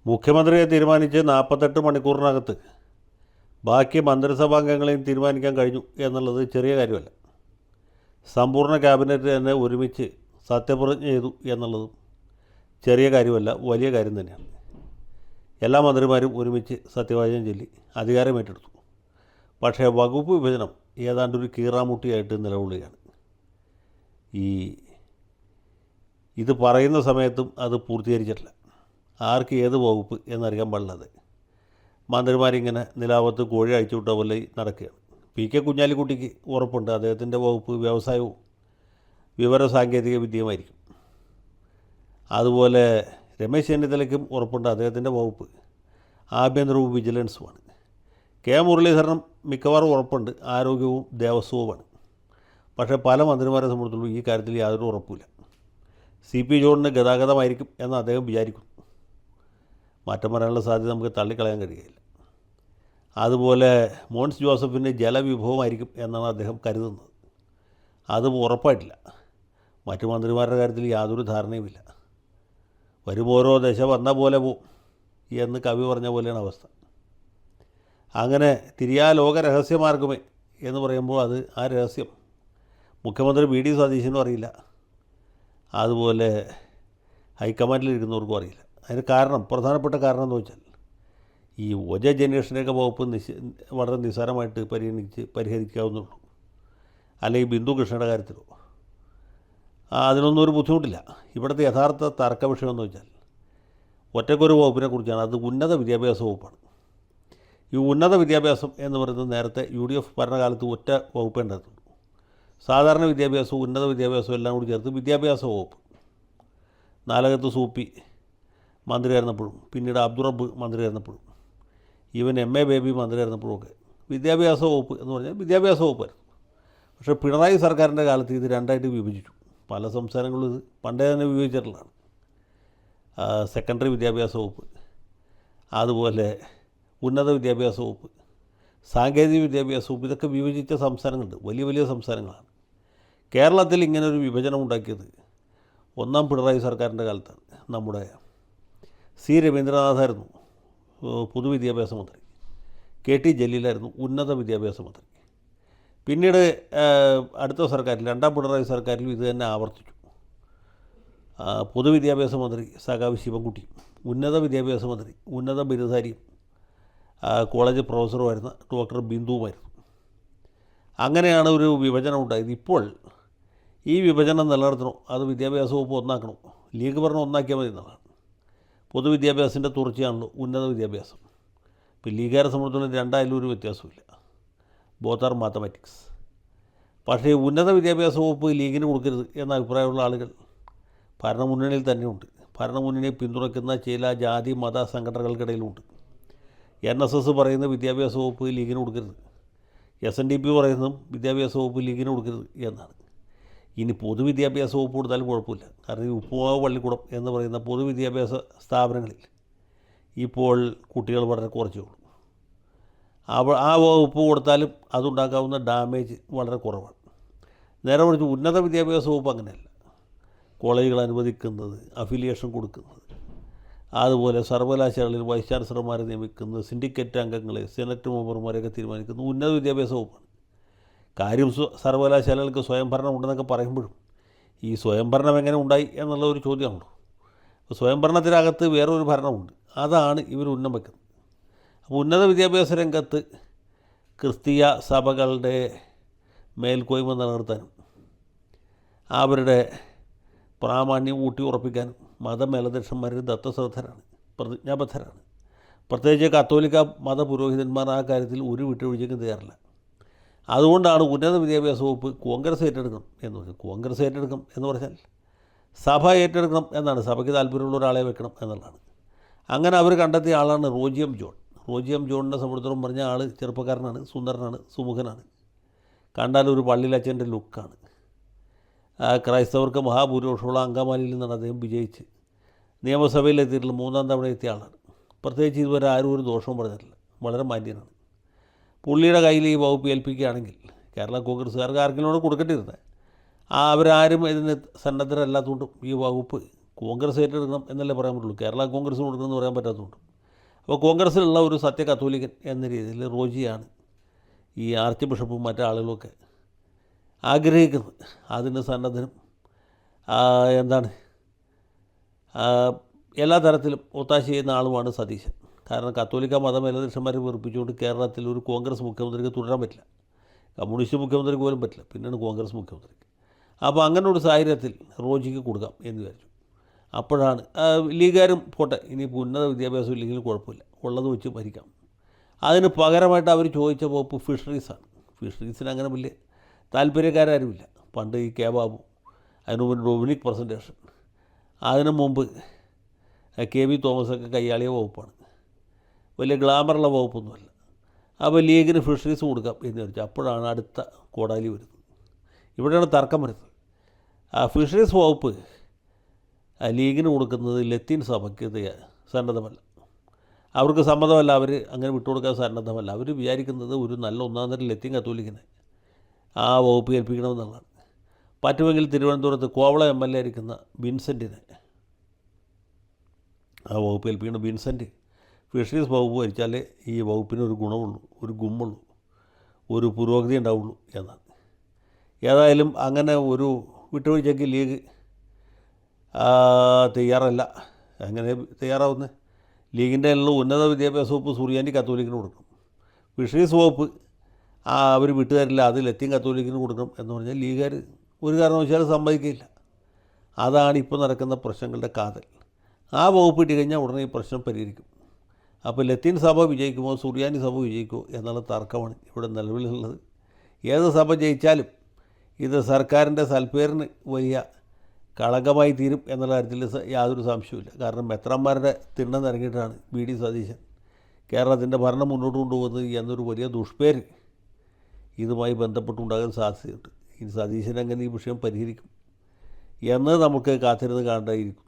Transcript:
മുഖ്യമന്ത്രിയെ തീരുമാനിച്ച് 48 മണിക്കൂറിനകത്ത് ബാക്കി മന്ത്രിസഭാംഗങ്ങളെയും തീരുമാനിക്കാൻ കഴിഞ്ഞു എന്നുള്ളത് ചെറിയ കാര്യമല്ല. സമ്പൂർണ്ണ ക്യാബിനറ്റ് തന്നെ ഒരുമിച്ച് സത്യപ്രതിജ്ഞ ചെയ്തു എന്നുള്ളതും ചെറിയ കാര്യമല്ല, വലിയ കാര്യം തന്നെയാണ്. എല്ലാ മന്ത്രിമാരും ഒരുമിച്ച് സത്യവാചകം ചൊല്ലി അധികാരമേറ്റെടുത്തു. പക്ഷേ വകുപ്പ് വിഭജനം ഏതാണ്ടൊരു കീറാമുട്ടിയായിട്ട് നിലകൊള്ളുകയാണ്. ഇത് പറയുന്ന സമയത്തും അത് പൂർത്തീകരിച്ചിട്ടില്ല. ആർക്ക് ഏത് വകുപ്പ് എന്നറിയാൻ പാടില്ലാതെ മന്ത്രിമാരിങ്ങനെ നിലാവത്ത് കോഴി അഴിച്ചുവിട്ട പോലെ നടക്കുകയാണ്. പി കെ കുഞ്ഞാലിക്കുട്ടിക്ക് ഉറപ്പുണ്ട് അദ്ദേഹത്തിൻ്റെ വകുപ്പ് വ്യവസായവും വിവരസാങ്കേതിക വിദ്യയുമായിരിക്കും. അതുപോലെ രമേശ് ചെന്നിത്തലയ്ക്കും ഉറപ്പുണ്ട് അദ്ദേഹത്തിൻ്റെ വകുപ്പ് ആഭ്യന്തരവും വിജിലൻസുമാണ്. കെ മുരളീധരനും മിക്കവാറും ഉറപ്പുണ്ട് ആരോഗ്യവും ദേവസ്വവുമാണ്. പക്ഷേ പല മന്ത്രിമാരെ സംബന്ധിച്ചുള്ള ഈ കാര്യത്തിൽ യാതൊരു ഉറപ്പില്ല. സി പി ജോണിന് ഗതാഗതമായിരിക്കും എന്ന് അദ്ദേഹം വിചാരിക്കുന്നു. മാറ്റം വരാനുള്ള സാധ്യത നമുക്ക് തള്ളിക്കളയാൻ കഴിയില്ല. അതുപോലെ മോൻസ് ജോസഫിന് ജലവിഭവമായിരിക്കും എന്നാണ് അദ്ദേഹം കരുതുന്നത്. അതും ഉറപ്പായിട്ടില്ല. മറ്റു മന്ത്രിമാരുടെ കാര്യത്തിൽ യാതൊരു ധാരണയുമില്ല. വരും ഓരോ ദശ വന്ന പോലെ പോവും എന്ന് കവി പറഞ്ഞ പോലെയാണ് അവസ്ഥ. അങ്ങനെ തിരിയാ ലോക രഹസ്യമാർഗമേ എന്ന് പറയുമ്പോൾ ആ രഹസ്യം മുഖ്യമന്ത്രി വി ഡി സതീശനും അറിയില്ല, അതുപോലെ ഹൈക്കമാൻഡിലിരിക്കുന്നവർക്കും അറിയില്ല. അതിന് കാരണം, പ്രധാനപ്പെട്ട കാരണം എന്ന് വെച്ചാൽ ഈ ഒജ ജനറേഷൻ്റെയൊക്കെ വകുപ്പ് വളരെ നിസ്സാരമായിട്ട് പരിഹരിക്കാവുന്നുള്ളൂ. അല്ലെങ്കിൽ ബിന്ദു കൃഷ്ണയുടെ കാര്യത്തിലോ അതിനൊന്നും ഒരു ബുദ്ധിമുട്ടില്ല. ഇവിടുത്തെ യഥാർത്ഥ തർക്ക വിഷയമെന്ന് വെച്ചാൽ ഒറ്റക്കൊരു വകുപ്പിനെ കുറിച്ചാണ്. അത് ഉന്നത വിദ്യാഭ്യാസ വകുപ്പാണ്. ഈ ഉന്നത വിദ്യാഭ്യാസം എന്ന് പറയുന്നത് നേരത്തെ UDF ഭരണകാലത്ത് ഒറ്റ വകുപ്പേ ഉണ്ടായിരുന്നുള്ളൂ. സാധാരണ വിദ്യാഭ്യാസവും ഉന്നത വിദ്യാഭ്യാസവും എല്ലാം കൂടി ചേർത്ത് വിദ്യാഭ്യാസ വകുപ്പ്. നാലകത്ത് സൂപ്പി മന്ത്രിയായിരുന്നപ്പോഴും പിന്നീട് അബ്ദുറബ്ബ് മന്ത്രിയായിരുന്നപ്പോഴും ഈവൻ MA ബേബി മന്ത്രിയായിരുന്നപ്പോഴും ഒക്കെ വിദ്യാഭ്യാസ വകുപ്പ് എന്ന് പറഞ്ഞാൽ വിദ്യാഭ്യാസ വകുപ്പായിരുന്നു. പക്ഷേ പിണറായി സർക്കാരിൻ്റെ കാലത്ത് ഇത് രണ്ടായിട്ട് വിഭജിച്ചു. പല സംസ്ഥാനങ്ങളും ഇത് പണ്ടേ തന്നെ വിഭജിച്ചിട്ടുള്ളതാണ്. സെക്കൻഡറി വിദ്യാഭ്യാസ വകുപ്പ്, അതുപോലെ ഉന്നത വിദ്യാഭ്യാസ വകുപ്പ്, സാങ്കേതിക വിദ്യാഭ്യാസ വകുപ്പ്, ഇതൊക്കെ വിഭജിച്ച സംസ്ഥാനങ്ങളുണ്ട്. വലിയ വലിയ സംസ്ഥാനങ്ങളാണ്. കേരളത്തിൽ ഇങ്ങനൊരു വിഭജനം ഉണ്ടാക്കിയത് ഒന്നാം പിണറായി സർക്കാരിൻ്റെ കാലത്താണ്. നമ്മുടെ C രവീന്ദ്രനാഥായിരുന്നു പൊതുവിദ്യാഭ്യാസ മന്ത്രി, KT ജലീലായിരുന്നു ഉന്നത വിദ്യാഭ്യാസ മന്ത്രി. പിന്നീട് അടുത്ത സർക്കാരിൽ, രണ്ടാം പിണറായി സർക്കാരിലും ഇത് തന്നെ ആവർത്തിച്ചു. പൊതുവിദ്യാഭ്യാസ മന്ത്രി സഖാവ് ശിവൻകുട്ടിയും ഉന്നത വിദ്യാഭ്യാസ മന്ത്രി ഉന്നത ബിരുദധാരിയും കോളേജ് പ്രൊഫസറുമായിരുന്ന ഡോക്ടർ ബിന്ദുവുമായിരുന്നു. അങ്ങനെയാണ് ഒരു വിഭജനം ഉണ്ടായത്. ഇപ്പോൾ ഈ വിഭജനം നിലനിർത്തണോ അത് വിദ്യാഭ്യാസ വകുപ്പ് ഒന്നാക്കണോ? ലീഗ് ഭരണം ഒന്നാക്കിയാൽ മതി എന്നുള്ളതാണ്. പൊതുവിദ്യാഭ്യാസത്തിൻ്റെ തുടർച്ചയാണല്ലോ ഉന്നത വിദ്യാഭ്യാസം. ഇപ്പോൾ ലീഗുകാരെ സംബന്ധിച്ചിടത്തോളം രണ്ടായാലും ഒരു വ്യത്യാസമില്ല. Both are mathematics. പക്ഷേ ഉന്നത വിദ്യാഭ്യാസ വകുപ്പ് ലീഗിന് കൊടുക്കരുത് എന്ന അഭിപ്രായമുള്ള ആളുകൾ ഭരണമുന്നണിയിൽ തന്നെയുണ്ട്. ഭരണമുന്നണിയെ പിന്തുണയ്ക്കുന്ന ചില ജാതി മത സംഘടനകൾക്കിടയിലുണ്ട്. NSS പറയുന്ന വിദ്യാഭ്യാസ വകുപ്പ് ലീഗിന് കൊടുക്കരുത്, SNDP പറയുന്നതും വിദ്യാഭ്യാസ വകുപ്പ് ലീഗിന് കൊടുക്കരുത് എന്നാണ്. ഇനി പൊതുവിദ്യാഭ്യാസ വകുപ്പ് കൊടുത്താലും കുഴപ്പമില്ല. കാരണം ഈ ഉപ്പുമാവ് പള്ളിക്കൂടം എന്ന് പറയുന്ന പൊതുവിദ്യാഭ്യാസ സ്ഥാപനങ്ങളിൽ ഇപ്പോൾ കുട്ടികൾ വളരെ കുറച്ചേ ഉള്ളൂ. ആ വകുപ്പ് കൊടുത്താലും അതുണ്ടാക്കാവുന്ന ഡാമേജ് വളരെ കുറവാണ്. നേരെ മറിച്ച് ഉന്നത വിദ്യാഭ്യാസ വകുപ്പ് അങ്ങനെയല്ല. കോളേജുകൾ അനുവദിക്കുന്നത്, അഫിലിയേഷൻ കൊടുക്കുന്നത്, അതുപോലെ സർവകലാശാലകളിൽ വൈസ് ചാൻസലർമാരെ നിയമിക്കുന്നത്, സിൻഡിക്കേറ്റ് അംഗങ്ങളെ, സെനറ്റ് മെമ്പർമാരെയൊക്കെ തീരുമാനിക്കുന്നത് ഉന്നത വിദ്യാഭ്യാസ വകുപ്പാണ്. കാര്യം സർവകലാശാലകൾക്ക് സ്വയംഭരണം ഉണ്ടെന്നൊക്കെ പറയുമ്പോഴും ഈ സ്വയംഭരണം എങ്ങനെ ഉണ്ടായി എന്നുള്ള ഒരു ചോദ്യമാണല്ലോ. അപ്പോൾ സ്വയംഭരണത്തിനകത്ത് വേറൊരു ഭരണമുണ്ട്, അതാണ് ഇവർ ഉന്നം വയ്ക്കുന്നത്. അപ്പോൾ ഉന്നത വിദ്യാഭ്യാസ രംഗത്ത് ക്രിസ്തീയ സഭകളുടെ മേൽക്കോയ്മ നിലനിർത്താനും അവരുടെ പ്രാമാണ്യം ഊട്ടി ഉറപ്പിക്കാനും മതമേലധ്യക്ഷന്മാർ ദത്തശ്രദ്ധരാണ്, പ്രതിജ്ഞാബദ്ധരാണ്. പ്രത്യേകിച്ച് കത്തോലിക്ക മതപുരോഹിതന്മാർ ആ കാര്യത്തിൽ ഒരു വിട്ടുവീഴ്ചയ്ക്കും തയ്യാറില്ല. അതുകൊണ്ടാണ് ഉന്നത വിദ്യാഭ്യാസ വകുപ്പ് കോൺഗ്രസ് ഏറ്റെടുക്കണം എന്ന് പറഞ്ഞത്. കോൺഗ്രസ് ഏറ്റെടുക്കണം എന്ന് പറഞ്ഞാൽ സഭ ഏറ്റെടുക്കണം എന്നാണ്, സഭയ്ക്ക് താല്പര്യമുള്ള ഒരാളെ വെക്കണം എന്നുള്ളതാണ്. അങ്ങനെ അവർ കണ്ടെത്തിയ ആളാണ് റോജി എം ജോൺ. റോജി എം ജോണിനെ സംബന്ധിച്ചിടത്തോളം പറഞ്ഞ ആൾ ചെറുപ്പക്കാരനാണ്, സുന്ദരനാണ്, സുമുഖനാണ്, കണ്ടാൽ ഒരു പള്ളിയിലച്ഛൻ്റെ ലുക്കാണ്. ക്രൈസ്തവർക്ക് മഹാഭൂരിപക്ഷമുള്ള അങ്കമാലിയിൽ നിന്നാണ് അദ്ദേഹം വിജയിച്ച് നിയമസഭയിലെത്തിയിട്ടുള്ള 3ാം തവണ എത്തിയ ആളാണ്. പ്രത്യേകിച്ച് ഇതുവരെ ആരും ഒരു ദോഷവും പറഞ്ഞിട്ടില്ല. വളരെ മാന്യനാണ്. പുള്ളിയുടെ കയ്യിൽ ഈ വകുപ്പ് ഏൽപ്പിക്കുകയാണെങ്കിൽ കേരള കോൺഗ്രസ്സുകാർക്ക് ആർക്കെങ്കിലും കൊടുക്കേണ്ടിയിരുന്നത്. അവരാരും ഇതിന് സന്നദ്ധരല്ലാത്തതുകൊണ്ടും ഈ വകുപ്പ് കോൺഗ്രസ് ഏറ്റെടുക്കണം എന്നല്ലേ പറയാൻ പറ്റുള്ളൂ. കേരള കോൺഗ്രസ് കൊടുക്കണമെന്ന് പറയാൻ പറ്റാത്തതുകൊണ്ട്. അപ്പോൾ കോൺഗ്രസ്സിലുള്ള ഒരു സത്യ കത്തോലിക്കൻ എന്ന രീതിയിൽ റോജിയാണ് ഈ ആർച്ച് ബിഷപ്പും മറ്റാളുകളൊക്കെ ആഗ്രഹിക്കുന്നത്. അതിന് സന്നദ്ധനും എന്താണ് എല്ലാ തരത്തിലും ഒത്താശ ചെയ്യുന്ന ആളുമാണ് സതീശൻ. കാരണം കത്തോലിക്ക മതമേലധ്യക്ഷന്മാരെ വെറുപ്പിച്ചുകൊണ്ട് കേരളത്തിൽ ഒരു കോൺഗ്രസ് മുഖ്യമന്ത്രിക്ക് തുടരാൻ പറ്റില്ല. കമ്മ്യൂണിസ്റ്റ് മുഖ്യമന്ത്രിക്ക് പോലും പറ്റില്ല, പിന്നെയാണ് കോൺഗ്രസ് മുഖ്യമന്ത്രിക്ക്. അപ്പോൾ അങ്ങനെ ഒരു സാഹചര്യത്തിൽ റോജിക്ക് കൊടുക്കാം എന്ന് വിചാരിച്ചു. അപ്പോഴാണ് ലീഗുകാരും പോട്ടെ, ഇനിയിപ്പോൾ ഉന്നത വിദ്യാഭ്യാസം ഇല്ലെങ്കിലും കുഴപ്പമില്ല, ഉള്ളത് വെച്ച് ഭരിക്കാം. അതിന് പകരമായിട്ട് അവർ ചോദിച്ച വകുപ്പ് ഫിഷറീസാണ്. ഫിഷറീസിന് അങ്ങനെ വലിയ താല്പര്യക്കാരുമില്ല. പണ്ട് ഈ കെ ബാബു, അതിന് മുമ്പ് ഡൊമിനിക് പ്രസൻറ്റേഷൻ, അതിനു മുമ്പ് കെ വി തോമസൊക്കെ കൈയാളിയ വകുപ്പാണ്, വലിയ ഗ്ലാമറുള്ള വകുപ്പൊന്നുമല്ല. അപ്പോൾ ലീഗിന് ഫിഷറീസ് കൊടുക്കാം എന്ന് വിചാരിച്ചു. അപ്പോഴാണ് അടുത്ത കോടാലി വരുന്നത്. ഇവിടെയാണ് തർക്കം വരുന്നത്. ആ ഫിഷറീസ് വകുപ്പ് ലീഗിന് കൊടുക്കുന്നത് ലത്തീൻ സഭയ്ക്ക് സന്നദ്ധമല്ല, അവർക്ക് സമ്മതമല്ല, അവർ അങ്ങനെ വിട്ടുകൊടുക്കാൻ സന്നദ്ധമല്ല. അവർ വിചാരിക്കുന്നത് ഒരു നല്ല ഒന്നാം തരം ലത്തീൻ കത്തോലിക്കനെ ആ വകുപ്പ് ഏൽപ്പിക്കണമെന്നുള്ളതാണ്. പറ്റുമെങ്കിൽ തിരുവനന്തപുരത്ത് കോവള MLA ആയിരിക്കുന്ന വിൻസെൻറ്റിനെ ആ വകുപ്പ് ഏൽപ്പിക്കണം. വിൻസെൻറ്റ് ഫിഷറീസ് വകുപ്പ് ഭരിച്ചാലേ ഈ വകുപ്പിന് ഒരു ഗുണമുള്ളൂ, ഒരു ഗുമ്മുള്ളൂ, ഒരു പുരോഗതി ഉണ്ടാവുള്ളൂ എന്നാണ്. ഏതായാലും അങ്ങനെ ഒരു വിട്ടുവീഴ്ചയ്ക്ക് ലീഗ് തയ്യാറല്ല. അങ്ങനെ തയ്യാറാവുന്നത് ലീഗിൻ്റെ എല്ലാം ഉന്നത വിദ്യാഭ്യാസ വകുപ്പ് സുറിയാനി കത്തോലിക്കിന് കൊടുക്കണം. ഫിഷറീസ് വകുപ്പ് അവർ വിട്ടുതരില്ല, അത് ലത്തീൻ കത്തോലിക്കിന് കൊടുക്കണം എന്ന് പറഞ്ഞാൽ ലീഗുകാർ ഒരു കാരണവശാലും സമ്മതിക്കില്ല. അതാണ് ഇപ്പോൾ നടക്കുന്ന പ്രശ്നങ്ങളുടെ കാതൽ. ആ വകുപ്പ് ഇട്ട് കഴിഞ്ഞാൽ ഉടനെ ഈ പ്രശ്നം പരിഹരിക്കും. അപ്പോൾ ലത്തീൻ സഭ വിജയിക്കുമോ സുറിയാനി സഭ വിജയിക്കുമോ എന്നുള്ള തർക്കമാണ് ഇവിടെ നിലവിലുള്ളത്. ഏത് സഭ ജയിച്ചാലും ഇത് സർക്കാരിൻ്റെ സൽപ്പേരിന് വലിയ കളങ്കമായി തീരും എന്നുള്ള കാര്യത്തിൽ യാതൊരു സംശയവുമില്ല. കാരണം മെത്രാന്മാരുടെ തിണ്ണം നിറങ്ങിയിട്ടാണ് VD സതീശൻ കേരളത്തിൻ്റെ ഭരണം മുന്നോട്ട് കൊണ്ടുപോകുന്നത് എന്നൊരു വലിയ ദുഷ്പേര് ഇതുമായി ബന്ധപ്പെട്ടുണ്ടാകാൻ സാധ്യതയുണ്ട്. ഇനി സതീശൻ എങ്ങനെ ഈ വിഷയം പരിഹരിക്കും എന്ന് നമുക്ക് കാത്തിരുന്ന് കാണേണ്ടിയിരിക്കും.